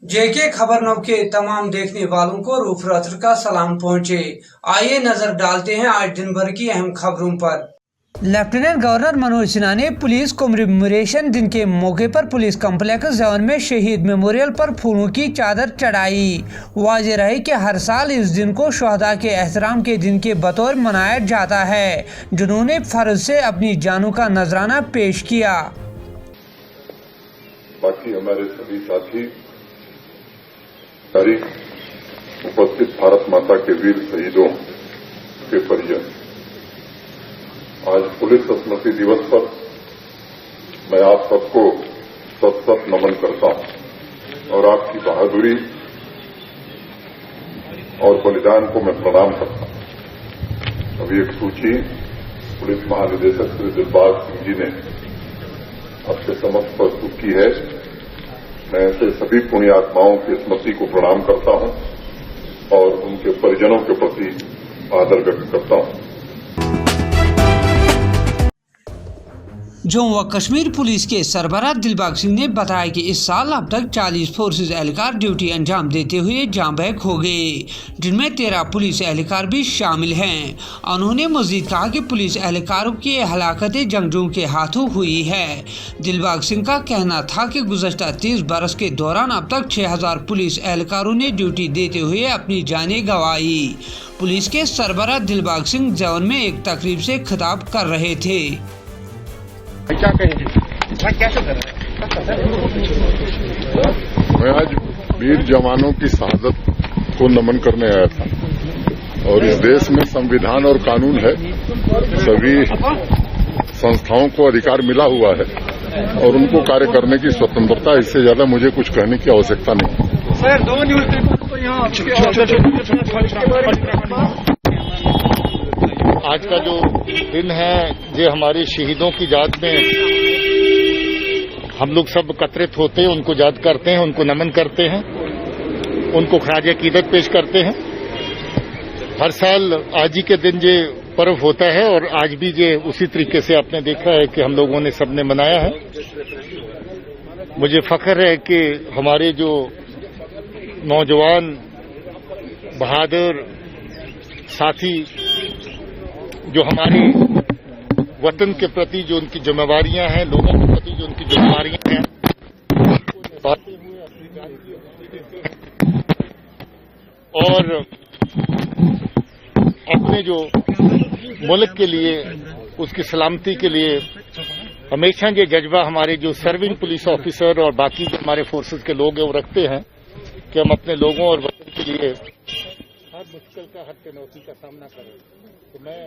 जेके खबर नव के तमाम देखने वालों को रूफ रात्र का सलाम पहुंचे। आइए नजर डालते हैं आज दिन भर की अहम खबरों पर। लेफ्टिनेंट गवर्नर मनोज सिन्हा ने पुलिस कमेमोरेशन दिन के मौके पर पुलिस कॉम्प्लेक्स जवन में शहीद मेमोरियल पर फूलों की चादर चढ़ाई। वाज़ेह रहे कि हर साल इस दिन को शहदा के एहतराम के दिन के बतौर मनाया जाता है, जिन्होंने फर्ज से अपनी जानों का नजराना पेश किया। बाकी हमारे सभी साथी, तारीख उपस्थित भारत माता के वीर शहीदों के परिजन, आज पुलिस स्मृति दिवस पर मैं आप सबको सत सत नमन करता हूं और आपकी बहादुरी और बलिदान को मैं प्रणाम करता हूं। अभी एक सूची पुलिस महानिदेशक श्री दिलबाग सिंह जी ने आपके समक्ष प्रस्तुत की है। मैं ऐसे सभी पुण्य आत्माओं की स्मृति को प्रणाम करता हूं और उनके परिजनों के प्रति आदर व्यक्त करता हूं। जम्मू व कश्मीर पुलिस के सरबराह दिलबाग सिंह ने बताया कि इस साल अब तक 40 फोर्सेज एहलकार ड्यूटी अंजाम देते हुए जाँ बहक हो गए, जिनमें 13 पुलिस एहलकार भी शामिल हैं। उन्होंने मजीद कहा कि पुलिस एहलकारों की हलाकतें जंगजुओं के हाथों हुई है। दिलबाग सिंह का कहना था कि गुज़श्ता 30 बरस के दौरान अब तक 6000 पुलिस एहलकारों ने ड्यूटी देते हुए अपनी जानें गंवाई। पुलिस के सरबराह दिलबाग सिंह जवन में एक तकरीब से खिताब कर रहे थे। क्या कहेंगे? कैसे कर रहे हैं? मैं आज वीर जवानों की शहादत को नमन करने आया था और इस देश में संविधान और कानून है, सभी संस्थाओं को अधिकार मिला हुआ है और उनको कार्य करने की स्वतंत्रता। इससे ज्यादा मुझे कुछ कहने की आवश्यकता नहीं। सर, 2 न्यूज पेपर तो यहाँ आज का जो दिन है ये हमारे शहीदों की याद में हम लोग सब एकत्रित होते हैं, उनको याद करते हैं, उनको नमन करते हैं, उनको खराज अकीदत पेश करते हैं। हर साल आज ही के दिन ये पर्व होता है और आज भी ये उसी तरीके से आपने देखा है कि हम लोगों ने सबने मनाया है। मुझे फख्र है कि हमारे जो नौजवान बहादुर साथी जो हमारे वतन के प्रति जो उनकी जिम्मेवारियां हैं, लोगों के प्रति जो उनकी जिम्मेवारियां हैं, और अपने जो मुल्क के लिए, उसकी सलामती के लिए हमेशा ये जज्बा हमारे जो सर्विंग पुलिस ऑफिसर और बाकी जो हमारे फोर्सेस के लोग हैं वो रखते हैं कि हम अपने लोगों और वतन के लिए हर मुश्किल का, हर चुनौती का सामना करें। तो मैं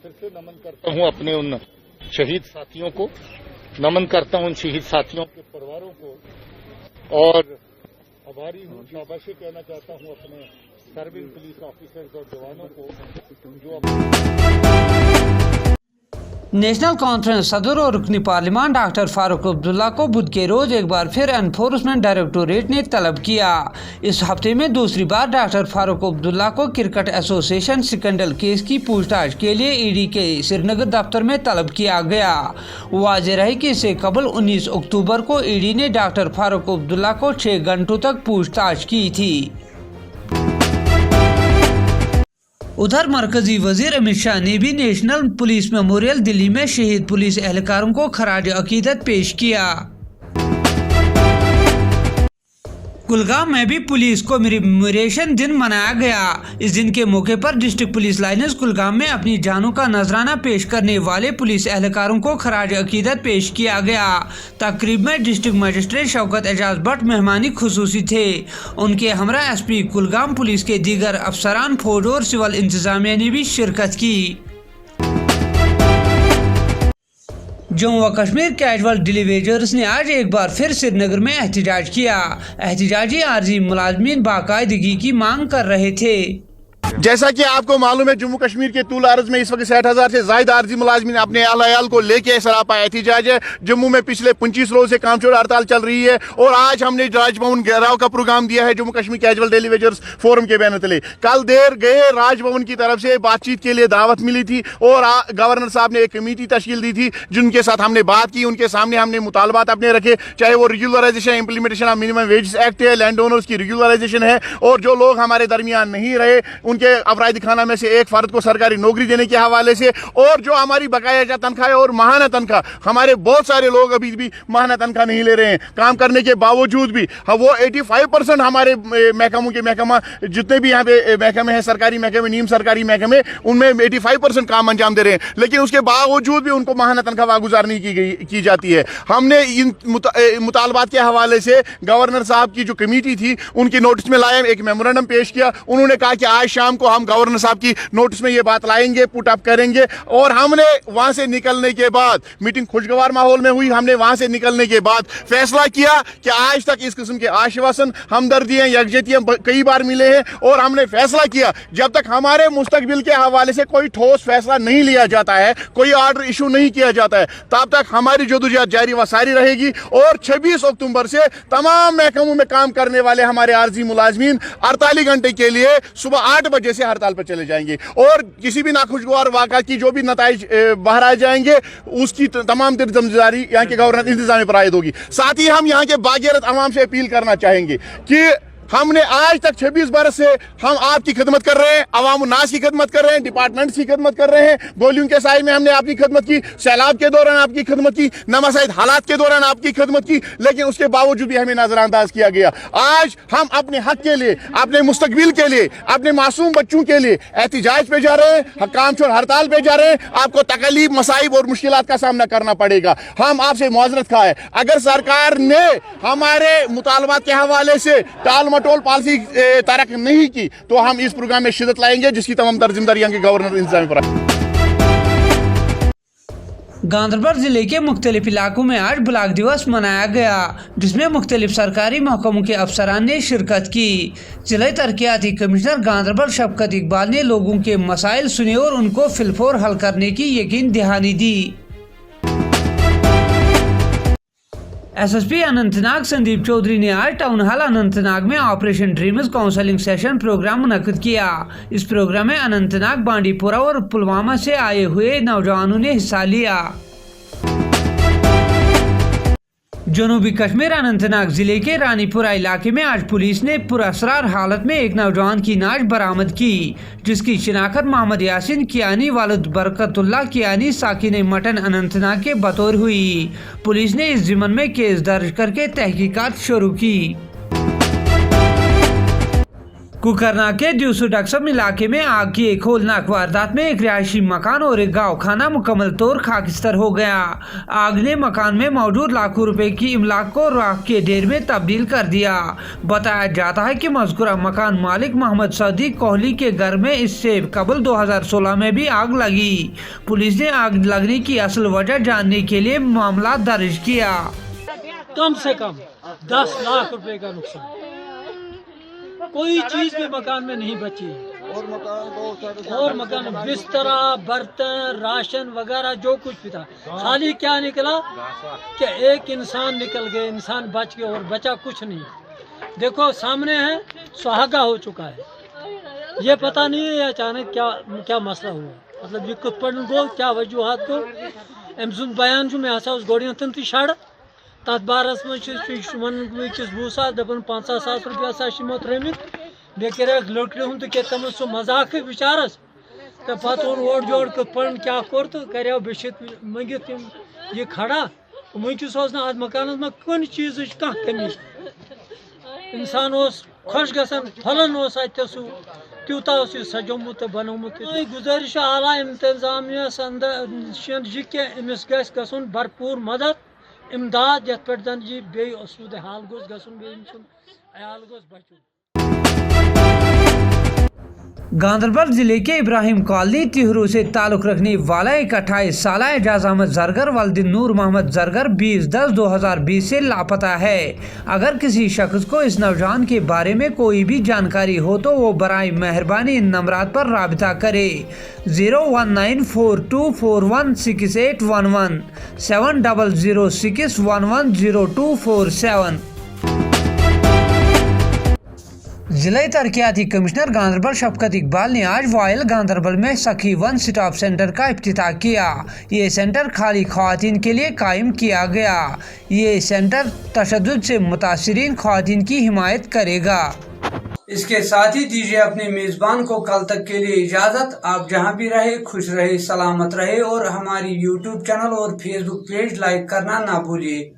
फिर से नमन करता हूं अपने उन शहीद साथियों को, नमन करता हूं उन शहीद साथियों के परिवारों को और आभारी हूं, शाबाशी कहना चाहता हूं अपने सर्विंग पुलिस ऑफिसर्स और जवानों को जो नेशनल कॉन्फ्रेंस सदर और रुकनी पार्लिमान डॉक्टर फारूक अब्दुल्ला को बुध के रोज एक बार फिर एनफोर्समेंट डायरेक्टोरेट ने तलब किया। इस हफ्ते में दूसरी बार डॉक्टर फारूक अब्दुल्ला को क्रिकेट एसोसिएशन स्कैंडल केस की पूछताछ के लिए ईडी के श्रीनगर दफ्तर में तलब किया गया। वाज़ेह रहे कि इससे कबल 19 अक्टूबर को ईडी ने डॉक्टर फारूक अब्दुल्ला को 6 घंटों तक पूछताछ की थी। उधर मरकजी वजीर अमित शाह ने भी नेशनल पुलिस मेमोरियल दिल्ली में शहीद पुलिस एहलकारों को खराज अकीदत पेश किया। कुलगाम में भी पुलिस कमेमोरेशन दिन मनाया गया। इस दिन के मौके पर डिस्ट्रिक्ट पुलिस लाइन्स कुलगाम में अपनी जानों का नजराना पेश करने वाले पुलिस एहलकारों को खराज अकीदत पेश किया गया। तकरीब में डिस्ट्रिक्ट मजिस्ट्रेट शौकत एजाज भट्ट मेहमानी खुसूसी थे। उनके हमरा एसपी कुलगाम पुलिस के दीगर अफसरान, फौज और सिविल इंतजामिया ने भी शिरकत की। जम्मू व कश्मीर कैजुअल डिलीवरीज ने आज एक बार फिर श्रीनगर में एहतजाज किया। एहतजाजी आर्जी मुलाजमीन बाकायदगी की मांग कर रहे थे। जैसा कि आपको मालूम है, जम्मू कश्मीर के तूल अर्ज में इस वक्त 60,000 से ज्यादा आरजी मुलाजमीन अपने अयाल को लेके सरापा एहतजाज है। जम्मू में पिछले 25 रोज से कामचोर हड़ताल चल रही है और आज हमने राजभवन घेराव का प्रोग्राम दिया है Jammu Kashmir casual daily wagers forum के बैनर तले। कल देर गए राजभवन की तरफ से बातचीत के लिए दावत मिली थी और गवर्नर साहब ने एक कमेटी तश्कील दी थी जिनके साथ हमने बात की। उनके सामने हमने मुतालबात अपने रखे, चाहे वो regularisation, implementation of minimum wages act है, लैंड ओनर्स की रेगुलराइजेशन है, और जो लोग हमारे दरमियान नहीं रहे उनके अफराद खाना में से एक फर्द को सरकारी नौकरी देने के हवाले से, और जो हमारी बकाया तनख्वाह और माहाना तनख्वाह, हमारे बहुत सारे लोग अभी भी माहाना तनख्वाह नहीं ले रहे हैं काम करने के बावजूद भी। वो 85% हमारे महकमों के महकमा जितने भी यहाँ पे महकमे हैं, सरकारी महकमे, नीम सरकारी महकमे, उनमें 85% काम अंजाम दे रहे हैं, लेकिन उसके बावजूद भी उनको माहाना तनख्वाह वागुजार नहीं की जाती है। हमने इन मुतालबात के हवाले से गवर्नर साहब की जो कमेटी थी उनकी नोटिस में लाया, एक मेमोरेंडम पेश किया। उन्होंने कहा कि आज शाम को हम गवर्नर साहब की नोटिस में ये बात लाएंगे, पुट अप करेंगे, और हमने वहां से निकलने के बाद मीटिंग खुशगवार माहौल में हुई। हमने वहां से निकलने के बाद फैसला किया कि आज तक इस किस्म के आश्वासन, हमदर्दियां, यकजहतियां कई बार मिले हैं, और हमने फैसला किया जब तक हमारे मुस्तकबिल के हवाले से कोई ठोस फैसला नहीं लिया जाता है, कोई आर्डर इशू नहीं किया जाता है, तब तक हमारी जदोजहद जारी व सारी रहेगी। और 26 अक्टूबर से तमाम महकमों में काम करने वाले हमारे आरजी मुलाजमीन 48 घंटे के लिए सुबह 8 बजे से हड़ताल पर चले जाएंगे, और किसी भी नाखुशगवार वाक़ा की जो भी नताइज बाहर आ जाएंगे उसकी तमाम जिम्मेदारी यहाँ के गवर्नर इंतजाम पर आयद होगी। साथ ही हम यहाँ के बागैरत अवाम से अपील करना चाहेंगे कि हमने आज तक 26 बरस से हम आपकी खिदमत कर रहे हैं, अवाम उन्नास की खिदमत कर रहे हैं, डिपार्टमेंट्स की खिदमत कर रहे हैं, गोलियों के साए में हमने आपकी खिदमत की, सैलाब के दौरान आपकी खिदमत की, नमासाइद हालात के दौरान आपकी खिदमत की, लेकिन उसके बावजूद भी हमें नजरअंदाज किया गया। आज हम अपने हक के लिए, अपने मुस्तकबिल के लिए, अपने मासूम बच्चों के लिए एहतजाज पे जा रहे हैं, कामचोर हड़ताल पे जा रहे हैं। आपको तकलीफ, मसाइब और मुश्किलात का सामना करना पड़ेगा। हम आपसे मुआजरत खा है, अगर सरकार ने हमारे मुतालबात के हवाले से टाल मटोल पॉलिसी तारक नहीं की तो हम इस प्रोग्राम में शिदत लाएंगे, जिसकी तमाम जिम्मेदारी के गवर्नर इंतजाम पर। गांदरबल जिले के मुख्तलिफ इलाकों में आज ब्लॉक दिवस मनाया गया, जिसमें मुख्तलिफ सरकारी महकमों के अफसरान ने शिरकत की। जिला तरक्याती कमिश्नर गांदरबल शफकत इकबाल ने लोगों के मसाइल सुने और उनको फिलफोर हल करने की यकीन दहानी दी। एसएसपी अनंतनाग संदीप चौधरी ने आज टाउन हॉल अनंतनाग में operation dreams counselling session programme मुनक्किद किया। इस प्रोग्राम में अनंतनाग, बांडीपुरा और पुलवामा से आए हुए नौजवानों ने हिस्सा लिया। जनूबी कश्मीर अनंतनाग जिले के रानीपुरा इलाके में आज पुलिस ने पुरअसरार हालत में एक नौजवान की नाश बरामद की, जिसकी शिनाख्त मोहम्मद यासीन कियानी वालिद बरकतुल्लाह कियानी साकिन मटन अनंतनाग के बतौर हुई। पुलिस ने इस ज़िम्मन में केस दर्ज करके तहकीकात शुरू की। कुकरना के द्यूसुडक्सम इलाके में आग की एक होलनाक वारदात में एक रिहायशी मकान और एक गाँव खाना मुकम्मल तौर खाकिस्तर हो गया। आग ने मकान में मौजूद लाखों रुपए की इमलाक को राख के ढेर में तब्दील कर दिया। बताया जाता है कि मज़कूरा मकान मालिक मोहम्मद सदीक कोहली के घर में इससे कबल 2016 में भी आग लगी। पुलिस ने आग लगने की असल वजह जानने के लिए मामला दर्ज किया। कम से कम 10 लाख रुपए का नुकसान, कोई चीज भी मकान में नहीं बची, और मकान बिस्तरा, बर्तन, राशन वगैरह जो कुछ भी था, खाली क्या निकला कि एक इंसान निकल गए, इंसान बच गए और बचा कुछ नहीं। देखो सामने है, सुहागा हो चुका है। ये पता नहीं है अचानक क्या मसला हुआ, मतलब ये कुछ पढ़ गो क्या वजूहत को अम सुंद बयान में आसा उस गोड़ियां तन ती शड़ तथ बारस मन वुह दपन 50,000 रुपया यमो त्रिमित मे कर लड़के हूं तो तम सह मजाक बिचारस तो पत ओर जोड़ कन क्या कोर तो कर बेशित मंगित ये खड़ा वनकस आज मकान में कुन चीज कह कमी। इंसान खुश गसान फलन सह त्यूता सजोमुत बनोमुत। गुजारिश आला इंतजामिया कि अमिस गसन भरपूर मदद इमदाद यथ पे जन जी बे सूद हाल गोस गसन बे अयाल गोस बचुन। गांधरबल जिले के इब्राहिम कॉलोनी तिहरू से ताल्लुक रखने वाला एक 28 साल एजाज अहमद जरगर वल्दिन नूर मोहम्मद जरगर 20/10/2020 से लापता है। अगर किसी शख्स को इस नौजवान के बारे में कोई भी जानकारी हो तो वो बराए मेहरबानी इन नंबरात पर राबिता करे। 01942416811 7006110247। जिला तरक्याती कमिश्नर गांधरबल शफकत इकबाल ने आज वायल गांधरबल में सखी वन स्टॉप सेंटर का इफ्तिताह किया। ये सेंटर खाली ख्वातीन के लिए कायम किया गया। ये सेंटर तशद्दुद से मुतासिरीन ख्वातीन की हिमायत करेगा। इसके साथ ही दीजिए अपने मेज़बान को कल तक के लिए इजाज़त। आप जहां भी रहे खुश रहे, सलामत रहे और हमारी YouTube चैनल और Facebook पेज लाइक करना ना भूलिए।